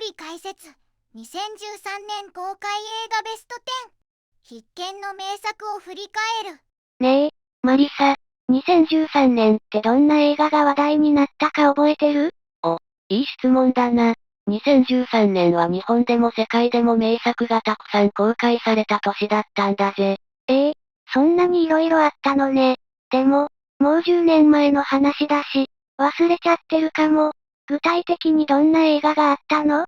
り解説。2013年公開映画ベスト10。必見の名作を振り返る。ねえ、マリサ、2013年ってどんな映画が話題になったか覚えてる？お、いい質問だな。2013年は日本でも世界でも名作がたくさん公開された年だったんだぜ。そんなに色々あったのね。でも、もう10年前の話だし、忘れちゃってるかも。具体的にどんな映画があったの？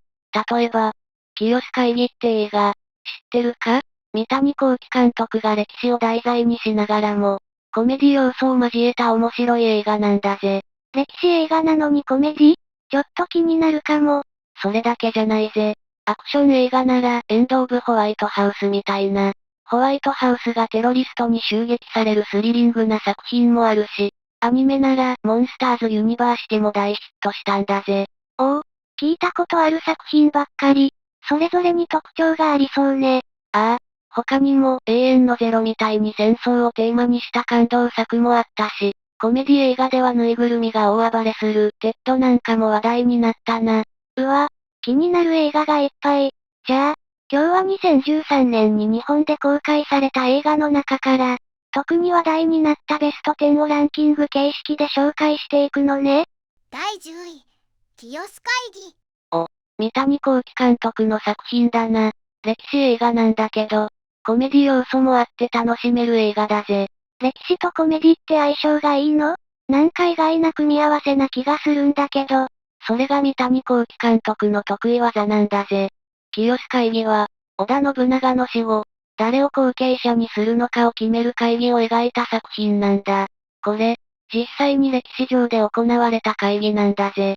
例えば、清須会議って映画、知ってるか？三谷幸喜監督が歴史を題材にしながらも、コメディ要素を交えた面白い映画なんだぜ。歴史映画なのにコメディ？ちょっと気になるかも。それだけじゃないぜ。アクション映画なら、エンド・オブ・ホワイトハウスみたいな。ホワイトハウスがテロリストに襲撃されるスリリングな作品もあるし、アニメなら、モンスターズ・ユニバーシティも大ヒットしたんだぜ。おお、聞いたことある作品ばっかり。それぞれに特徴がありそうね。ああ、他にも、永遠のゼロみたいに戦争をテーマにした感動作もあったし、コメディ映画ではぬいぐるみが大暴れする、テッドなんかも話題になったな。うわ、気になる映画がいっぱい。じゃあ、今日は2013年に日本で公開された映画の中から、特に話題になったベスト10をランキング形式で紹介していくのね。第10位、清須会議。お、三谷幸喜監督の作品だな。歴史映画なんだけど、コメディ要素もあって楽しめる映画だぜ。歴史とコメディって相性がいいの？なんか意外な組み合わせな気がするんだけど。それが三谷幸喜監督の得意技なんだぜ。清須会議は、織田信長の死後、誰を後継者にするのかを決める会議を描いた作品なんだ。これ、実際に歴史上で行われた会議なんだぜ。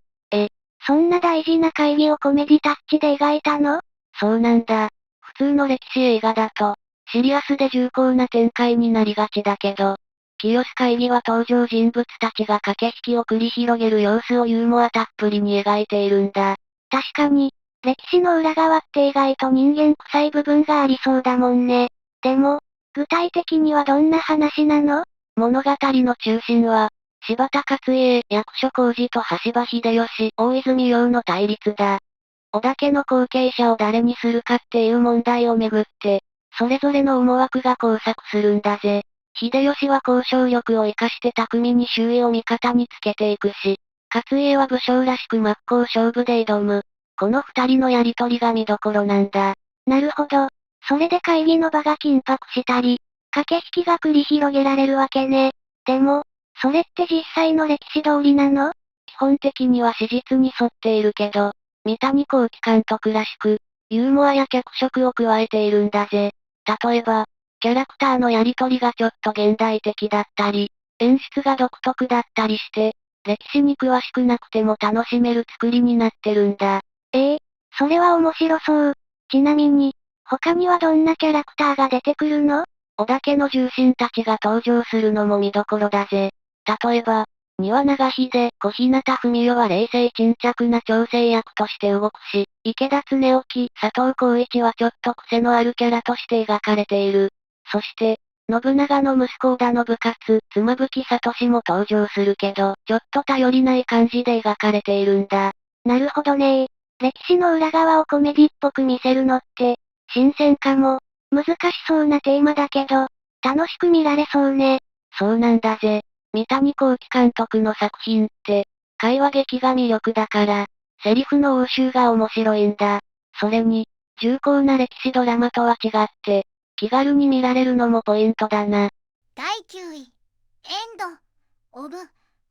そんな大事な会議をコメディタッチで描いたの？そうなんだ。普通の歴史映画だと、シリアスで重厚な展開になりがちだけど、清須会議は登場人物たちが駆け引きを繰り広げる様子をユーモアたっぷりに描いているんだ。確かに、歴史の裏側って意外と人間臭い部分がありそうだもんね。でも、具体的にはどんな話なの？物語の中心は、柴田勝家、役所広司と羽柴秀吉、大泉洋の対立だ。織田家の後継者を誰にするかっていう問題をめぐって、それぞれの思惑が交錯するんだぜ。秀吉は交渉力を活かして巧みに周囲を味方につけていくし、勝家は武将らしく真っ向勝負で挑む。この二人のやりとりが見どころなんだ。なるほど。それで会議の場が緊迫したり、駆け引きが繰り広げられるわけね。でも、それって実際の歴史通りなの？基本的には史実に沿っているけど、三谷幸喜監督らしく、ユーモアや脚色を加えているんだぜ。例えば、キャラクターのやりとりがちょっと現代的だったり、演出が独特だったりして、歴史に詳しくなくても楽しめる作りになってるんだ。それは面白そう。ちなみに、他にはどんなキャラクターが出てくるの？織田家の重臣たちが登場するのも見どころだぜ。例えば、丹羽長秀、小日向文世は冷静沈着な調整役として動くし、池田恒興、佐藤浩市はちょっと癖のあるキャラとして描かれている。そして、信長の息子織田信勝、妻夫木聡も登場するけど、ちょっと頼りない感じで描かれているんだ。なるほどね。歴史の裏側をコメディっぽく見せるのって、新鮮かも。難しそうなテーマだけど、楽しく見られそうね。そうなんだぜ。三谷幸喜監督の作品って、会話劇が魅力だから、セリフの応酬が面白いんだ。それに、重厚な歴史ドラマとは違って、気軽に見られるのもポイントだな。第9位、エンド・オブ・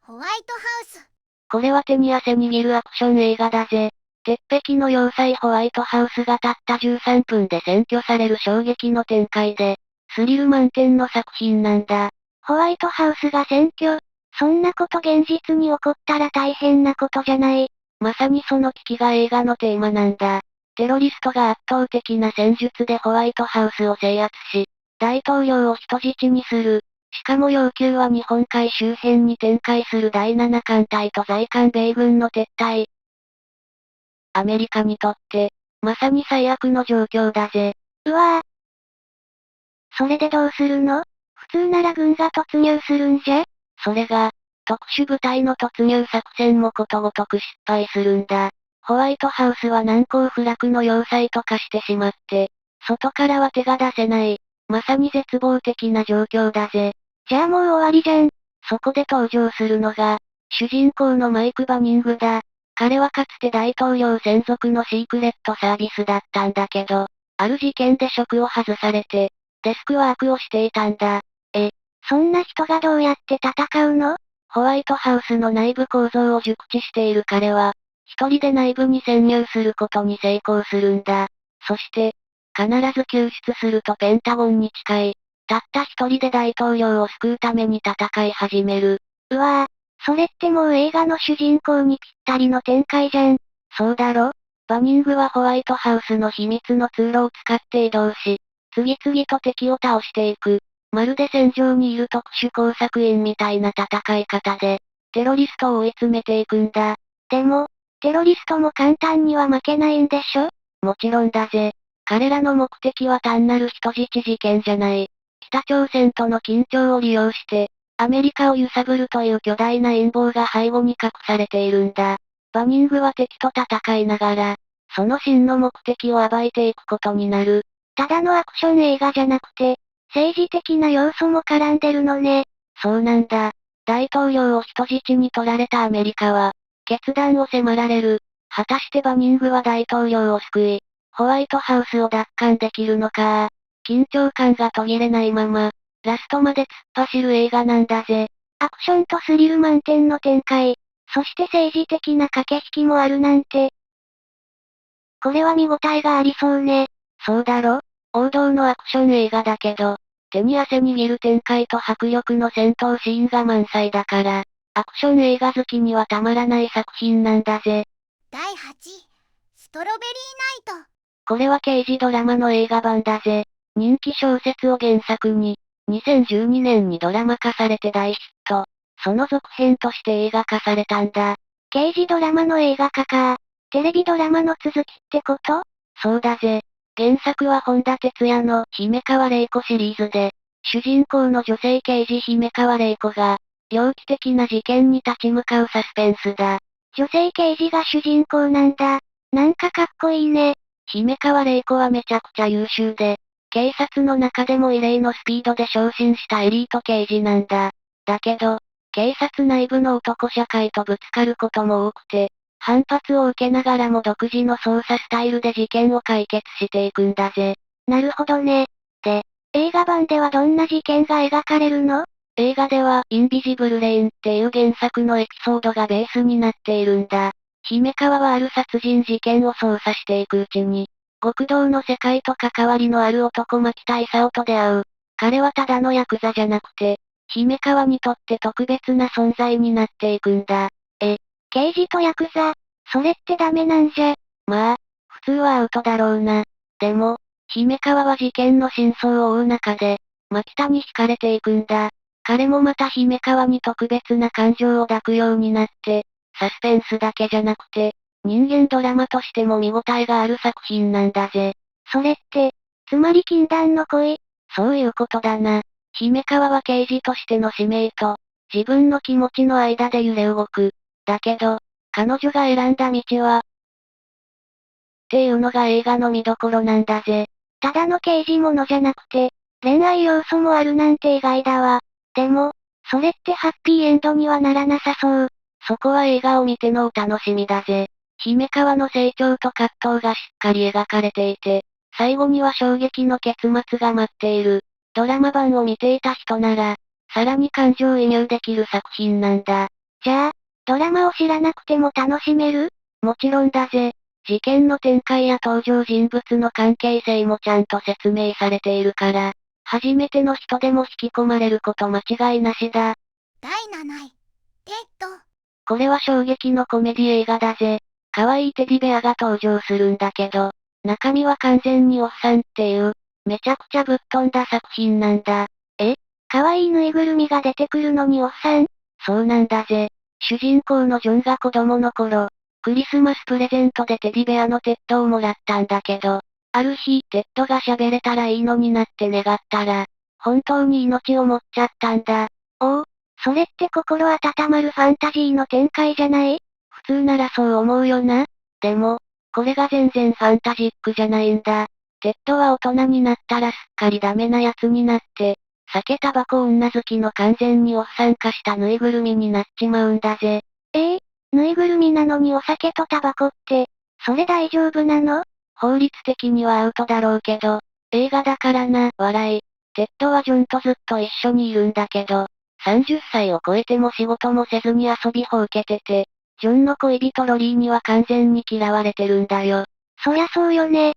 ホワイトハウス。これは手に汗握るアクション映画だぜ。鉄壁の要塞ホワイトハウスがたった13分で占拠される衝撃の展開で、スリル満点の作品なんだ。ホワイトハウスが占拠。そんなこと現実に起こったら大変なことじゃない。まさにその危機が映画のテーマなんだ。テロリストが圧倒的な戦術でホワイトハウスを制圧し、大統領を人質にする。しかも要求は日本海周辺に展開する第7艦隊と在韓米軍の撤退。アメリカにとって、まさに最悪の状況だぜ。うわぁ。それでどうするの？普通なら軍が突入するんじゃ？それが、特殊部隊の突入作戦もことごとく失敗するんだ。ホワイトハウスは難攻不落の要塞と化してしまって、外からは手が出せない。まさに絶望的な状況だぜ。じゃあもう終わりじゃん。そこで登場するのが、主人公のマイク・バニングだ。彼はかつて大統領専属のシークレットサービスだったんだけど、ある事件で職を外されて、デスクワークをしていたんだ。そんな人がどうやって戦うの？ホワイトハウスの内部構造を熟知している彼は、一人で内部に潜入することに成功するんだ。そして、必ず救出するとペンタゴンに近い、たった一人で大統領を救うために戦い始める。うわぁ、それってもう映画の主人公にぴったりの展開じゃん。そうだろ？バニングはホワイトハウスの秘密の通路を使って移動し、次々と敵を倒していく。まるで戦場にいる特殊工作員みたいな戦い方で、テロリストを追い詰めていくんだ。でも、テロリストも簡単には負けないんでしょ？もちろんだぜ。彼らの目的は単なる人質事件じゃない。北朝鮮との緊張を利用して、アメリカを揺さぶるという巨大な陰謀が背後に隠されているんだ。バニングは敵と戦いながら、その真の目的を暴いていくことになる。ただのアクション映画じゃなくて、政治的な要素も絡んでるのね。そうなんだ。大統領を人質に取られたアメリカは、決断を迫られる。果たしてバニングは大統領を救い、ホワイトハウスを奪還できるのか。緊張感が途切れないまま、ラストまで突っ走る映画なんだぜ。アクションとスリル満点の展開、そして政治的な駆け引きもあるなんて。これは見応えがありそうね。そうだろ？王道のアクション映画だけど、手に汗握る展開と迫力の戦闘シーンが満載だから、アクション映画好きにはたまらない作品なんだぜ。第8位、ストロベリーナイト。これは刑事ドラマの映画版だぜ。人気小説を原作に、2012年にドラマ化されて大ヒット。その続編として映画化されたんだ。刑事ドラマの映画化か。テレビドラマの続きってこと？そうだぜ。原作は本田哲也の姫川玲子シリーズで、主人公の女性刑事姫川玲子が、猟奇的な事件に立ち向かうサスペンスだ。女性刑事が主人公なんだ。なんかかっこいいね。姫川玲子はめちゃくちゃ優秀で、警察の中でも異例のスピードで昇進したエリート刑事なんだ。だけど、警察内部の男社会とぶつかることも多くて、反発を受けながらも独自の捜査スタイルで事件を解決していくんだぜ。なるほどね。で、映画版ではどんな事件が描かれるの？映画では、インビジブルレインっていう原作のエピソードがベースになっているんだ。姫川はある殺人事件を捜査していくうちに、極道の世界と関わりのある男牧田勲と出会う。彼はただのヤクザじゃなくて、姫川にとって特別な存在になっていくんだ。刑事とヤクザ、それってダメなんじゃ。まあ、普通はアウトだろうな。でも、姫川は事件の真相を追う中で、牧田に惹かれていくんだ。彼もまた姫川に特別な感情を抱くようになって、サスペンスだけじゃなくて、人間ドラマとしても見応えがある作品なんだぜ。それって、つまり禁断の恋？そういうことだな。姫川は刑事としての使命と、自分の気持ちの間で揺れ動く。だけど、彼女が選んだ道は、っていうのが映画の見どころなんだぜ。ただの刑事ものじゃなくて、恋愛要素もあるなんて意外だわ。でも、それってハッピーエンドにはならなさそう。そこは映画を見てのお楽しみだぜ。姫川の成長と葛藤がしっかり描かれていて、最後には衝撃の結末が待っている。ドラマ版を見ていた人なら、さらに感情移入できる作品なんだ。じゃあ、ドラマを知らなくても楽しめる？もちろんだぜ。事件の展開や登場人物の関係性もちゃんと説明されているから、初めての人でも引き込まれること間違いなしだ。第7位、テッド。これは衝撃のコメディ映画だぜ。可愛いテディベアが登場するんだけど、中身は完全におっさんっていう、めちゃくちゃぶっ飛んだ作品なんだ。可愛いぬいぐるみが出てくるのにおっさん？そうなんだぜ。主人公のジョンが子供の頃、クリスマスプレゼントでテディベアのテッドをもらったんだけど、ある日、テッドが喋れたらいいのになって願ったら、本当に命を持っちゃったんだ。おお、それって心温まるファンタジーの展開じゃない？普通ならそう思うよな。でも、これが全然ファンタジックじゃないんだ。テッドは大人になったらすっかりダメな奴になって、酒タバコ女好きの完全におっさん化したぬいぐるみになっちまうんだぜ。ぬいぐるみなのにお酒とタバコって、それ大丈夫なの？法律的にはアウトだろうけど、映画だからな、笑い。テッドはジョンとずっと一緒にいるんだけど、30歳を超えても仕事もせずに遊びほうけてて、ジョンの恋人ロリーには完全に嫌われてるんだよ。そりゃそうよね。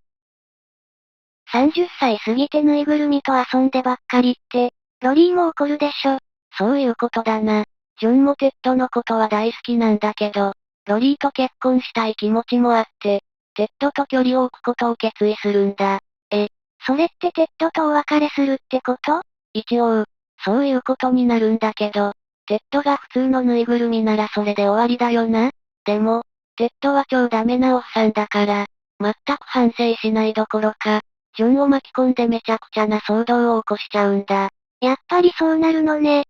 30歳過ぎてぬいぐるみと遊んでばっかりって、ロリーも怒るでしょ。そういうことだな。ジョンもテッドのことは大好きなんだけど、ロリーと結婚したい気持ちもあって、テッドと距離を置くことを決意するんだ。それってテッドとお別れするってこと？一応、そういうことになるんだけど、テッドが普通のぬいぐるみならそれで終わりだよな。でも、テッドは超ダメなおっさんだから、全く反省しないどころか、ジョンを巻き込んでめちゃくちゃな騒動を起こしちゃうんだ。やっぱりそうなるのね。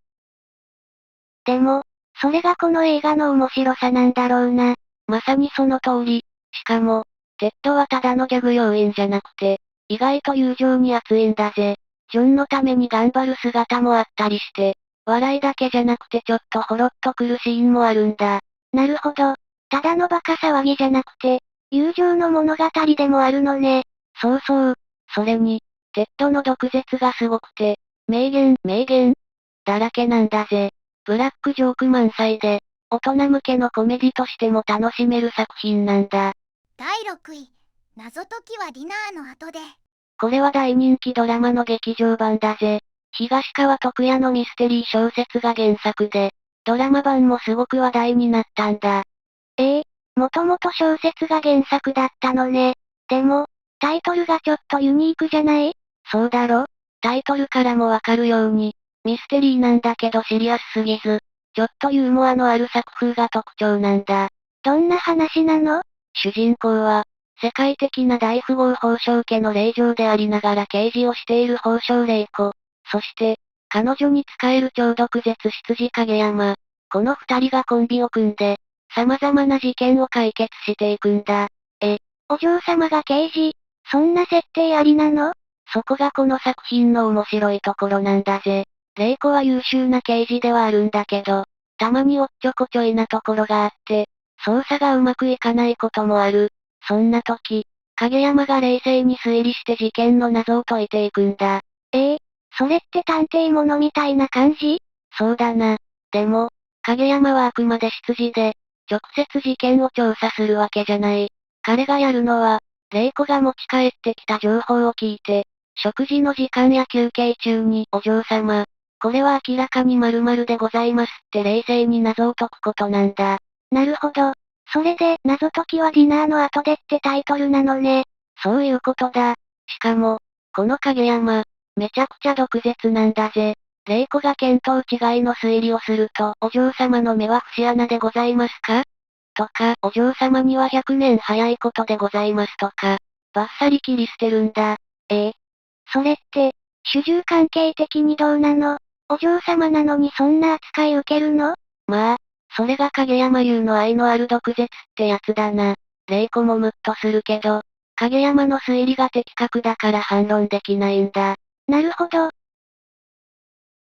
でも、それがこの映画の面白さなんだろうな。まさにその通り。しかも、テッドはただのギャグ要員じゃなくて、意外と友情に熱いんだぜ。ジョンのために頑張る姿もあったりして、笑いだけじゃなくてちょっとほろっとくるシーンもあるんだ。なるほど。ただのバカ騒ぎじゃなくて、友情の物語でもあるのね。そうそう。それに、テッドの毒舌がすごくて、名言、だらけなんだぜ。ブラックジョーク満載で、大人向けのコメディとしても楽しめる作品なんだ。第6位、謎解きはディナーの後で。これは大人気ドラマの劇場版だぜ。東川徳也のミステリー小説が原作で、ドラマ版もすごく話題になったんだ。もともと小説が原作だったのね。でも、タイトルがちょっとユニークじゃない？そうだろ？タイトルからもわかるように、ミステリーなんだけどシリアスすぎず、ちょっとユーモアのある作風が特徴なんだ。どんな話なの？主人公は、世界的な大富豪宝生家の令嬢でありながら刑事をしている宝生霊子。そして、彼女に仕える超毒舌執事影山。この二人がコンビを組んで、様々な事件を解決していくんだ。お嬢様が刑事、そんな設定ありなの？そこがこの作品の面白いところなんだぜ。玲子は優秀な刑事ではあるんだけど、たまにおっちょこちょいなところがあって、捜査がうまくいかないこともある。そんな時、影山が冷静に推理して事件の謎を解いていくんだ。それって探偵物みたいな感じ？そうだな。でも、影山はあくまで執事で、直接事件を調査するわけじゃない。彼がやるのは、玲子が持ち帰ってきた情報を聞いて、食事の時間や休憩中にお嬢様、これは明らかに〇〇でございますって冷静に謎を解くことなんだ。なるほど。それで、謎解きはディナーの後でってタイトルなのね。そういうことだ。しかも、この影山、めちゃくちゃ毒舌なんだぜ。玲子が見当違いの推理をすると、お嬢様の目は節穴でございますかとか、お嬢様には100年早いことでございますとか、バッサリ切り捨てるんだ。それって、主従関係的にどうなの？お嬢様なのにそんな扱い受けるの？まあ、それが影山優の愛のある毒舌ってやつだな。玲子もムッとするけど、影山の推理が的確だから反論できないんだ。なるほど。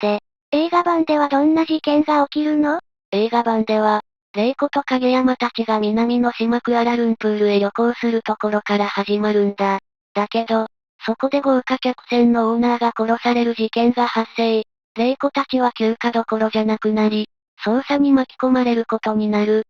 で、映画版ではどんな事件が起きるの？映画版では、玲子と影山たちが南の島クアラルンプールへ旅行するところから始まるんだ。だけど、そこで豪華客船のオーナーが殺される事件が発生。玲子たちは休暇どころじゃなくなり、捜査に巻き込まれることになる。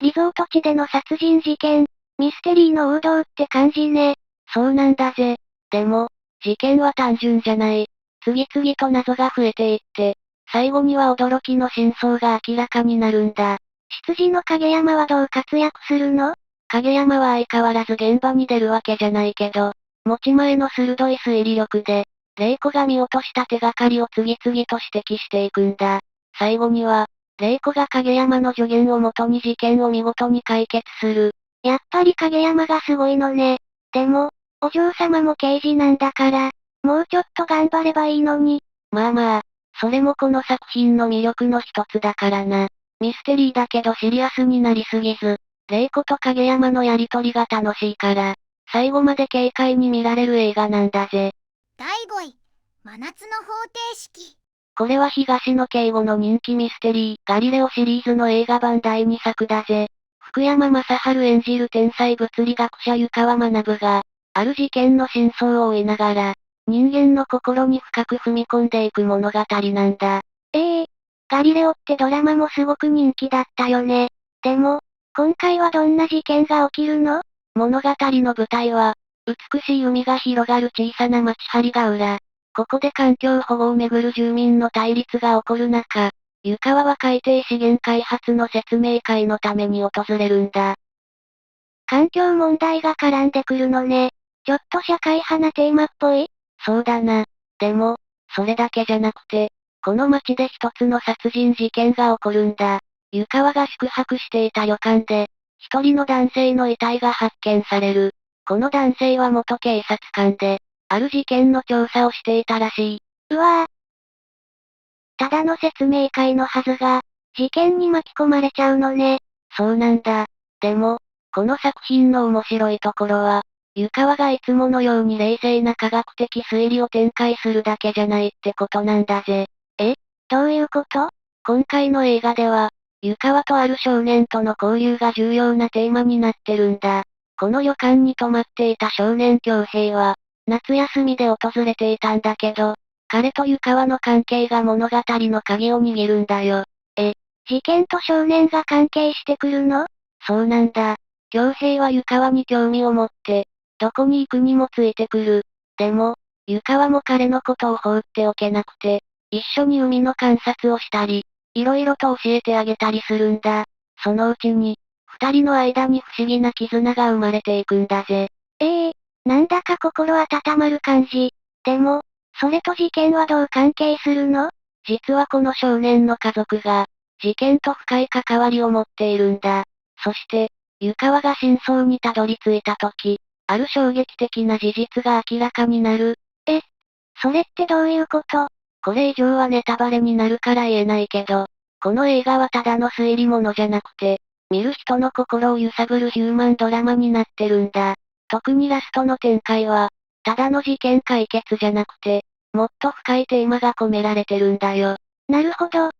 リゾート地での殺人事件、ミステリーの王道って感じね。そうなんだぜ。でも、事件は単純じゃない。次々と謎が増えていって、最後には驚きの真相が明らかになるんだ。執事の影山はどう活躍するの？影山は相変わらず現場に出るわけじゃないけど、持ち前の鋭い推理力で、玲子が見落とした手がかりを次々と指摘していくんだ。最後には、玲子が影山の助言をもとに事件を見事に解決する。やっぱり影山がすごいのね。でも、お嬢様も刑事なんだから、もうちょっと頑張ればいいのに。まあまあ、それもこの作品の魅力の一つだからな。ミステリーだけどシリアスになりすぎず、玲子と影山のやりとりが楽しいから、最後まで軽快に見られる映画なんだぜ。第5位、真夏の方程式。これは東野圭吾の人気ミステリー、ガリレオシリーズの映画版第2作だぜ。福山雅治演じる天才物理学者湯川学が、ある事件の真相を追いながら、人間の心に深く踏み込んでいく物語なんだ。ガリレオってドラマもすごく人気だったよね。でも、今回はどんな事件が起きるの？物語の舞台は、美しい海が広がる小さな町針ヶ浦。ここで環境保護をめぐる住民の対立が起こる中、湯川は海底資源開発の説明会のために訪れるんだ。環境問題が絡んでくるのね。ちょっと社会派なテーマっぽい？そうだな。でも、それだけじゃなくて、この町で一つの殺人事件が起こるんだ。湯川が宿泊していた旅館で、一人の男性の遺体が発見される。この男性は元警察官で、ある事件の調査をしていたらしい。うわぁ。ただの説明会のはずが、事件に巻き込まれちゃうのね。そうなんだ。でも、この作品の面白いところは、湯川がいつものように冷静な科学的推理を展開するだけじゃないってことなんだぜ。どういうこと？今回の映画では、湯川とある少年との交流が重要なテーマになってるんだ。この旅館に泊まっていた少年京平は、夏休みで訪れていたんだけど、彼と湯川の関係が物語の鍵を握るんだよ。事件と少年が関係してくるの？そうなんだ。京平は湯川に興味を持って、どこに行くにもついてくる。でも、湯川も彼のことを放っておけなくて、一緒に海の観察をしたり、色々と教えてあげたりするんだ。そのうちに、二人の間に不思議な絆が生まれていくんだぜ。なんだか心温まる感じ。でも、それと事件はどう関係するの？実はこの少年の家族が、事件と深い関わりを持っているんだ。そして、湯川が真相にたどり着いた時、ある衝撃的な事実が明らかになる。それってどういうこと？これ以上はネタバレになるから言えないけど、この映画はただの推理物じゃなくて、見る人の心を揺さぶるヒューマンドラマになってるんだ。特にラストの展開は、ただの事件解決じゃなくて、もっと深いテーマが込められてるんだよ。なるほど。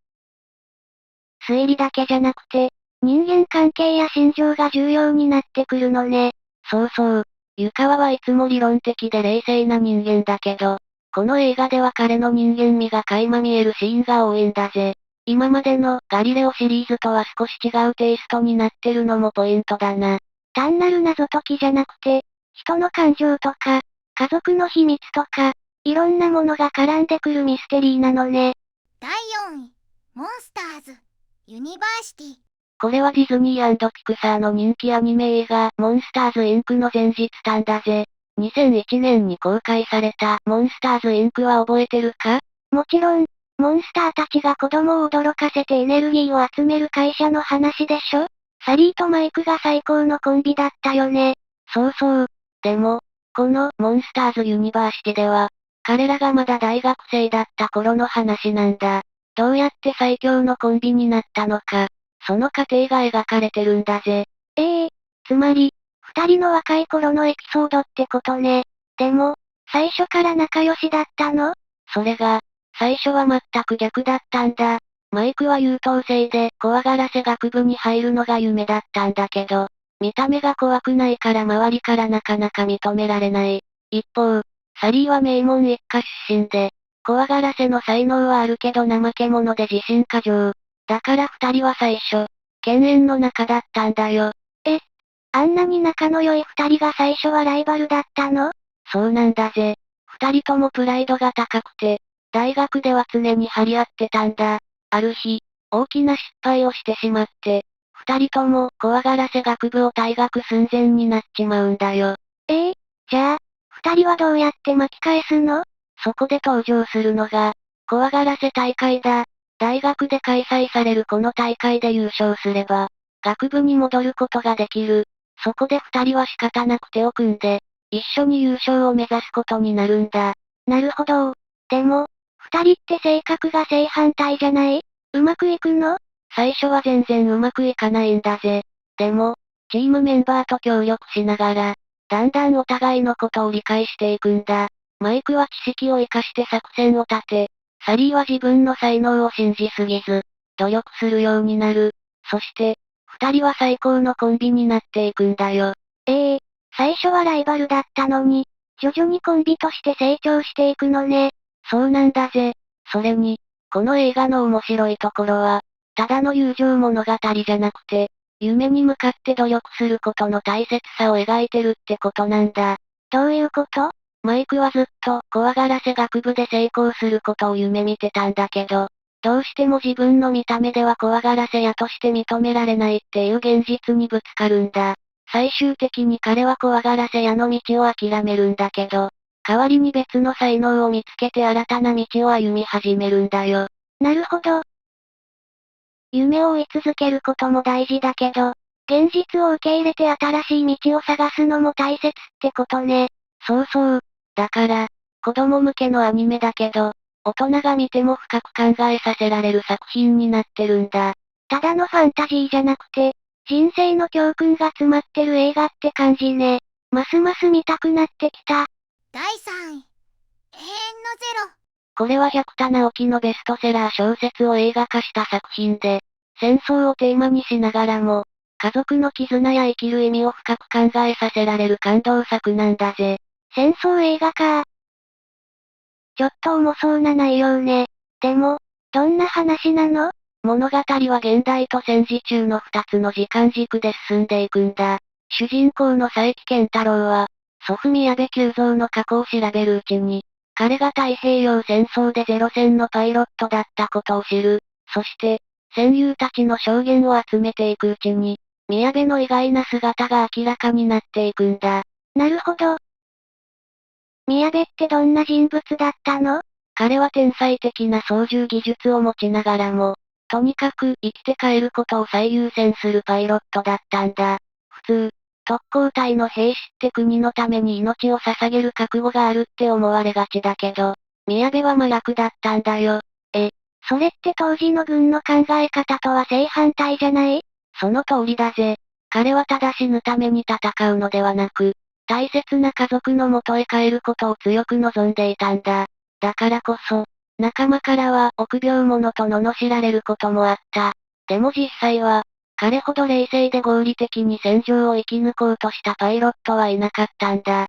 推理だけじゃなくて、人間関係や心情が重要になってくるのね。そうそう。湯川はいつも理論的で冷静な人間だけど、この映画では彼の人間味が垣間見えるシーンが多いんだぜ。今までのガリレオシリーズとは少し違うテイストになってるのもポイントだな。単なる謎解きじゃなくて、人の感情とか、家族の秘密とか、いろんなものが絡んでくるミステリーなのね。第4位、モンスターズ、ユニバーシティ。これはディズニー&ピクサーの人気アニメ映画、モンスターズインクの前日譚だぜ。2001年に公開されたモンスターズインクは覚えてるか？もちろん、モンスターたちが子供を驚かせてエネルギーを集める会社の話でしょ？サリーとマイクが最高のコンビだったよね。そうそう。でも、このモンスターズユニバーシティでは、彼らがまだ大学生だった頃の話なんだ。どうやって最強のコンビになったのか、その過程が描かれてるんだぜ。つまり、二人の若い頃のエピソードってことね。でも、最初から仲良しだったの？それが、最初は全く逆だったんだ。マイクは優等生で怖がらせ学部に入るのが夢だったんだけど、見た目が怖くないから周りからなかなか認められない。一方、サリーは名門一家出身で、怖がらせの才能はあるけど怠け者で自信過剰。だから二人は最初、犬猿の仲だったんだよ。あんなに仲の良い二人が最初はライバルだったの？そうなんだぜ。二人ともプライドが高くて、大学では常に張り合ってたんだ。ある日、大きな失敗をしてしまって、二人とも怖がらせ学部を退学寸前になっちまうんだよ。じゃあ、二人はどうやって巻き返すの？そこで登場するのが、怖がらせ大会だ。大学で開催されるこの大会で優勝すれば、学部に戻ることができる。そこで二人は仕方なく手を組んで、一緒に優勝を目指すことになるんだ。なるほど。でも、二人って性格が正反対じゃない？うまくいくの？最初は全然うまくいかないんだぜ。でも、チームメンバーと協力しながら、だんだんお互いのことを理解していくんだ。マイクは知識を活かして作戦を立て、サリーは自分の才能を信じすぎず、努力するようになる。そして、二人は最高のコンビになっていくんだよ。最初はライバルだったのに、徐々にコンビとして成長していくのね。そうなんだぜ。それに、この映画の面白いところは、ただの友情物語じゃなくて、夢に向かって努力することの大切さを描いてるってことなんだ。どういうこと？マイクはずっと怖がらせ学部で成功することを夢見てたんだけど、どうしても自分の見た目では怖がらせ屋として認められないっていう現実にぶつかるんだ。最終的に彼は怖がらせ屋の道を諦めるんだけど、代わりに別の才能を見つけて新たな道を歩み始めるんだよ。なるほど。夢を追い続けることも大事だけど、現実を受け入れて新しい道を探すのも大切ってことね。そうそう。だから、子供向けのアニメだけど、大人が見ても深く考えさせられる作品になってるんだ。ただのファンタジーじゃなくて、人生の教訓が詰まってる映画って感じね。ますます見たくなってきた。第3位。永遠のゼロ。これは百田直樹のベストセラー小説を映画化した作品で、戦争をテーマにしながらも、家族の絆や生きる意味を深く考えさせられる感動作なんだぜ。戦争映画か。ちょっと重そうな内容ね。でも、どんな話なの？物語は現代と戦時中の二つの時間軸で進んでいくんだ。主人公の佐伯健太郎は、祖父宮部久蔵の過去を調べるうちに、彼が太平洋戦争でゼロ戦のパイロットだったことを知る。そして、戦友たちの証言を集めていくうちに、宮部の意外な姿が明らかになっていくんだ。なるほど。宮部ってどんな人物だったの？彼は天才的な操縦技術を持ちながらも、とにかく生きて帰ることを最優先するパイロットだったんだ。普通、特攻隊の兵士って国のために命を捧げる覚悟があるって思われがちだけど、宮部は真逆だったんだよ。それって当時の軍の考え方とは正反対じゃない？その通りだぜ。彼はただ死ぬために戦うのではなく、大切な家族の元へ帰ることを強く望んでいたんだ。だからこそ、仲間からは臆病者と罵られることもあった。でも実際は、彼ほど冷静で合理的に戦場を生き抜こうとしたパイロットはいなかったんだ。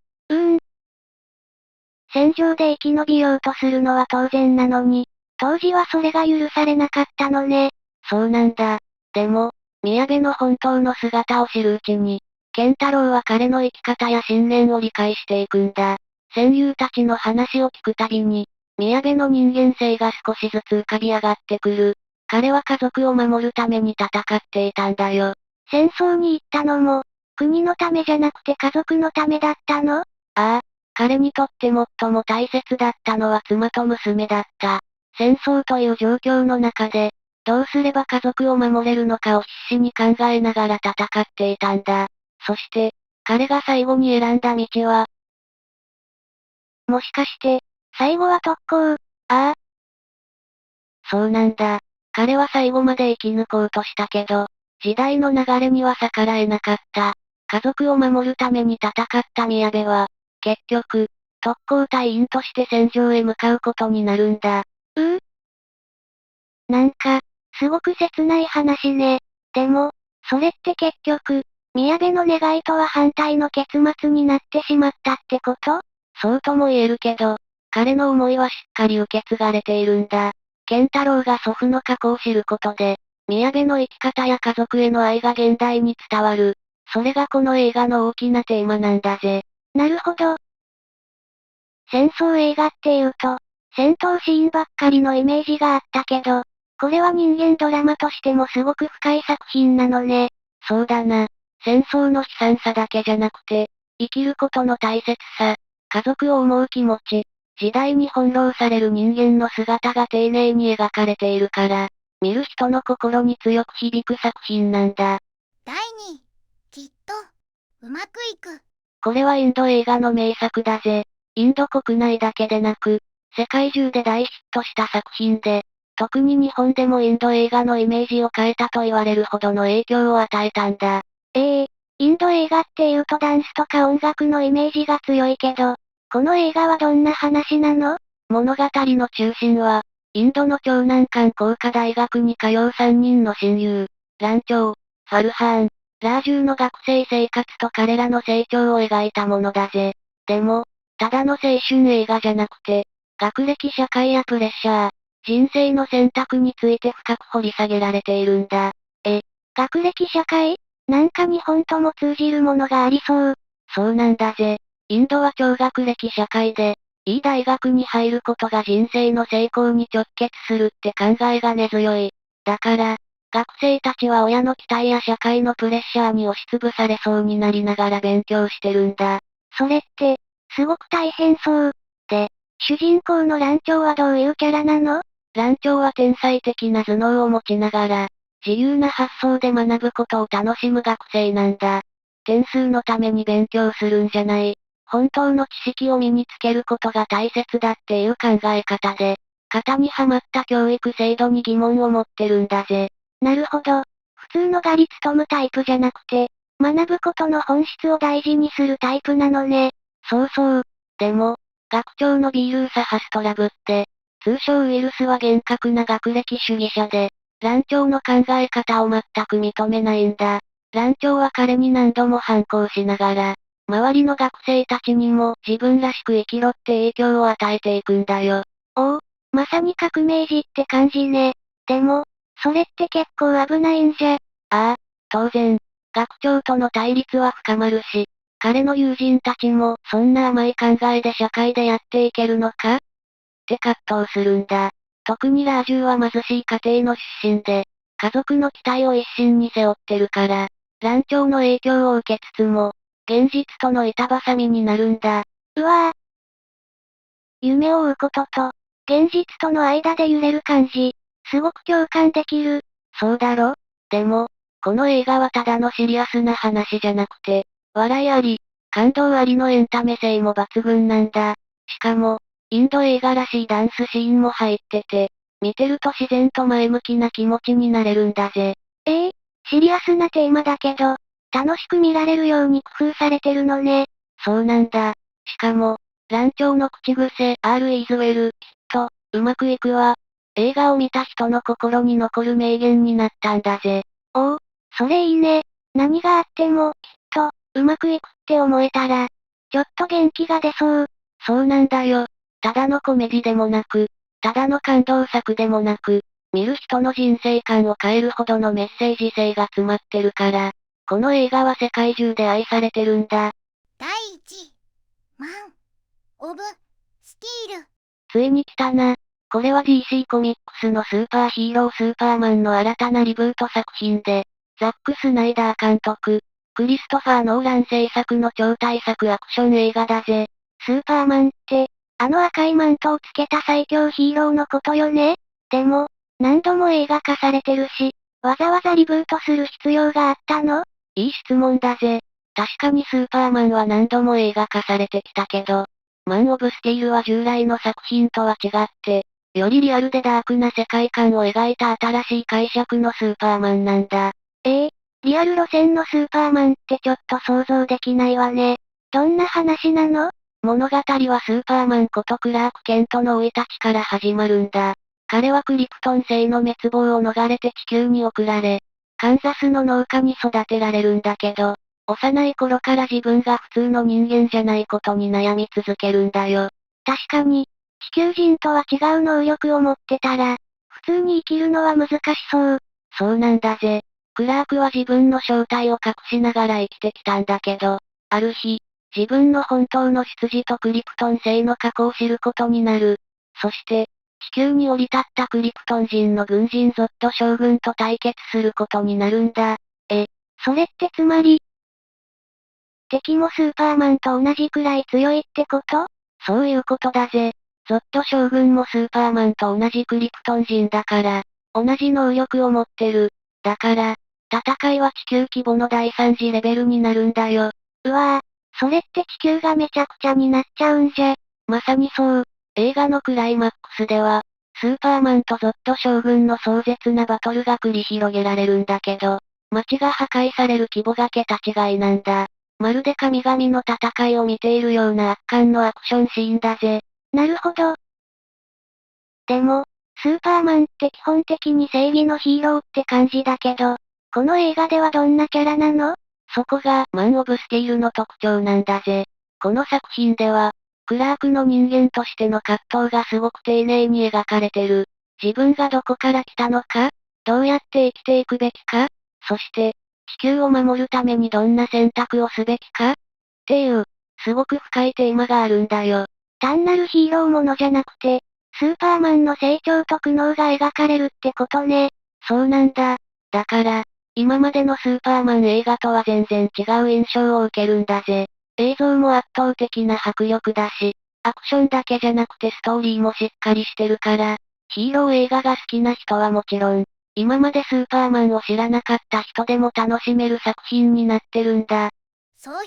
戦場で生き延びようとするのは当然なのに、当時はそれが許されなかったのね。そうなんだ。でも、宮部の本当の姿を知るうちに、健太郎は彼の生き方や信念を理解していくんだ。戦友たちの話を聞くたびに、宮部の人間性が少しずつ浮かび上がってくる。彼は家族を守るために戦っていたんだよ。戦争に行ったのも、国のためじゃなくて家族のためだったの？ああ、彼にとって最も大切だったのは妻と娘だった。戦争という状況の中で、どうすれば家族を守れるのかを必死に考えながら戦っていたんだ。そして、彼が最後に選んだ道は、もしかして、最後は特攻？そうなんだ。彼は最後まで生き抜こうとしたけど、時代の流れには逆らえなかった。家族を守るために戦った宮部は、結局、特攻隊員として戦場へ向かうことになるんだ。なんか、すごく切ない話ね。でも、それって結局、宮部の願いとは反対の結末になってしまったってこと？そうとも言えるけど、彼の思いはしっかり受け継がれているんだ。健太郎が祖父の過去を知ることで、宮部の生き方や家族への愛が現代に伝わる。それがこの映画の大きなテーマなんだぜ。なるほど。戦争映画っていうと、戦闘シーンばっかりのイメージがあったけど、これは人間ドラマとしてもすごく深い作品なのね。そうだな。戦争の悲惨さだけじゃなくて、生きることの大切さ、家族を思う気持ち、時代に翻弄される人間の姿が丁寧に描かれているから、見る人の心に強く響く作品なんだ。第2位。きっと、うまくいく。これはインド映画の名作だぜ。インド国内だけでなく、世界中で大ヒットした作品で、特に日本でもインド映画のイメージを変えたと言われるほどの影響を与えたんだ。インド映画って言うとダンスとか音楽のイメージが強いけど、この映画はどんな話なの？物語の中心は、インドの超難関工科大学に通う3人の親友、ランチョウ、ファルハーン、ラージューの学生生活と彼らの成長を描いたものだぜ。でも、ただの青春映画じゃなくて、学歴社会やプレッシャー、人生の選択について深く掘り下げられているんだ。学歴社会？なんか日本とも通じるものがありそう。そうなんだぜ。インドは超学歴社会で、いい大学に入ることが人生の成功に直結するって考えが根強い。だから、学生たちは親の期待や社会のプレッシャーに押しつぶされそうになりながら勉強してるんだ。それって、すごく大変そう。で、主人公のランチョウはどういうキャラなの？ランチョウは天才的な頭脳を持ちながら、自由な発想で学ぶことを楽しむ学生なんだ。点数のために勉強するんじゃない。本当の知識を身につけることが大切だっていう考え方で、型にはまった教育制度に疑問を持ってるんだぜ。なるほど。普通のガリツトムタイプじゃなくて、学ぶことの本質を大事にするタイプなのね。そうそう。でも、学長のビールーサハストラブって、通称ウイルスは厳格な学歴主義者で、ランチョウの考え方を全く認めないんだ。ランチョウは彼に何度も反抗しながら、周りの学生たちにも自分らしく生きろって影響を与えていくんだよ。おお、まさに革命児って感じね。でも、それって結構危ないんじゃ。ああ、当然、学長との対立は深まるし、彼の友人たちもそんな甘い考えで社会でやっていけるのかって葛藤するんだ。特にラージュは貧しい家庭の出身で、家族の期待を一身に背負ってるから、乱調の影響を受けつつも、現実との板挟みになるんだ。うわぁ。夢を追うことと、現実との間で揺れる感じ、すごく共感できる。そうだろ？でも、この映画はただのシリアスな話じゃなくて、笑いあり、感動ありのエンタメ性も抜群なんだ。しかも、インド映画らしいダンスシーンも入ってて、見てると自然と前向きな気持ちになれるんだぜ。シリアスなテーマだけど、楽しく見られるように工夫されてるのね。そうなんだ。しかも、乱調の口癖、R is well, きっと、うまくいくわ。映画を見た人の心に残る名言になったんだぜ。おお、それいいね。何があっても、きっと、うまくいくって思えたら、ちょっと元気が出そう。そうなんだよ。ただのコメディでもなく、ただの感動作でもなく、見る人の人生観を変えるほどのメッセージ性が詰まってるから、この映画は世界中で愛されてるんだ。第1マン・オブ・スティール。ついに来たな。これは DC コミックスのスーパーヒーロースーパーマンの新たなリブート作品で、ザック・スナイダー監督、クリストファー・ノーラン制作の超大作アクション映画だぜ。スーパーマンって、あの赤いマントをつけた最強ヒーローのことよね。でも、何度も映画化されてるし、わざわざリブートする必要があったの？いい質問だぜ。確かにスーパーマンは何度も映画化されてきたけど、マン・オブ・スティールは従来の作品とは違って、よりリアルでダークな世界観を描いた新しい解釈のスーパーマンなんだ。リアル路線のスーパーマンってちょっと想像できないわね。どんな話なの？物語はスーパーマンことクラーク・ケントの生い立ちから始まるんだ。彼はクリプトン星の滅亡を逃れて地球に送られ、カンザスの農家に育てられるんだけど、幼い頃から自分が普通の人間じゃないことに悩み続けるんだよ。確かに、地球人とは違う能力を持ってたら、普通に生きるのは難しそう。そうなんだぜ。クラークは自分の正体を隠しながら生きてきたんだけど、ある日、自分の本当の出自とクリプトン星の過去を知ることになる。そして、地球に降り立ったクリプトン人の軍人ゾット将軍と対決することになるんだ。それってつまり、敵もスーパーマンと同じくらい強いってこと？そういうことだぜ。ゾット将軍もスーパーマンと同じクリプトン人だから、同じ能力を持ってる。だから、戦いは地球規模の第3次レベルになるんだよ。うわぁ、それって地球がめちゃくちゃになっちゃうんじゃ。まさにそう。映画のクライマックスでは、スーパーマンとゾット将軍の壮絶なバトルが繰り広げられるんだけど、街が破壊される規模が桁違いなんだ。まるで神々の戦いを見ているような圧巻のアクションシーンだぜ。なるほど。でも、スーパーマンって基本的に正義のヒーローって感じだけど、この映画ではどんなキャラなの？そこが、マン・オブ・スティールの特徴なんだぜ。この作品では、クラークの人間としての葛藤がすごく丁寧に描かれてる。自分がどこから来たのか、どうやって生きていくべきか、そして、地球を守るためにどんな選択をすべきかっていう、すごく深いテーマがあるんだよ。単なるヒーローものじゃなくて、スーパーマンの成長と苦悩が描かれるってことね。そうなんだ。だから、今までのスーパーマン映画とは全然違う印象を受けるんだぜ。映像も圧倒的な迫力だし、アクションだけじゃなくてストーリーもしっかりしてるから、ヒーロー映画が好きな人はもちろん、今までスーパーマンを知らなかった人でも楽しめる作品になってるんだ。総評、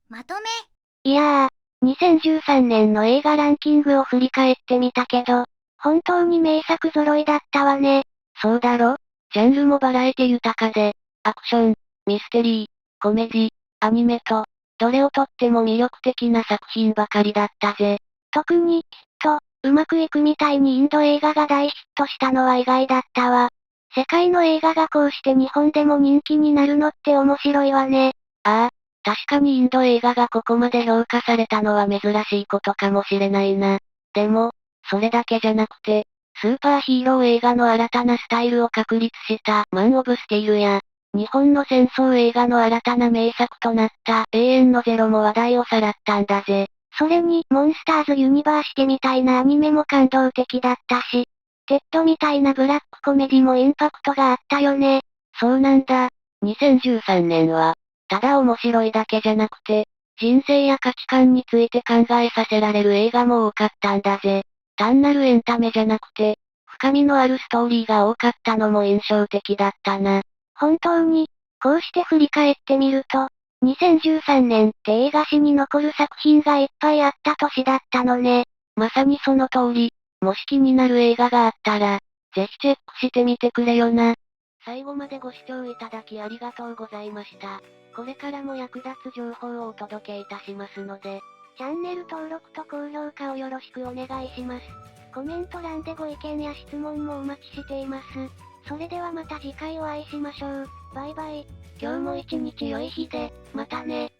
まとめ。いやー、2013年の映画ランキングを振り返ってみたけど、本当に名作揃いだったわね。そうだろ？ジャンルもバラエティ豊かで、アクション、ミステリー、コメディ、アニメと、どれをとっても魅力的な作品ばかりだったぜ。特に、きっと、うまくいくみたいにインド映画が大ヒットしたのは意外だったわ。世界の映画がこうして日本でも人気になるのって面白いわね。ああ、確かにインド映画がここまで評価されたのは珍しいことかもしれないな。でも、それだけじゃなくて、スーパーヒーロー映画の新たなスタイルを確立したマン・オブ・スティールや、日本の戦争映画の新たな名作となった永遠のゼロも話題をさらったんだぜ。それに、モンスターズ・ユニバーシティみたいなアニメも感動的だったし、テッドみたいなブラックコメディもインパクトがあったよね。そうなんだ。2013年は、ただ面白いだけじゃなくて、人生や価値観について考えさせられる映画も多かったんだぜ。単なるエンタメじゃなくて、深みのあるストーリーが多かったのも印象的だったな。本当に、こうして振り返ってみると、2013年って映画史に残る作品がいっぱいあった年だったのね。まさにその通り、もし気になる映画があったら、ぜひチェックしてみてくれよな。最後までご視聴いただきありがとうございました。これからも役立つ情報をお届けいたしますので、チャンネル登録と高評価をよろしくお願いします。コメント欄でご意見や質問もお待ちしています。それではまた次回お会いしましょう。バイバイ。今日も一日良い日で、またね。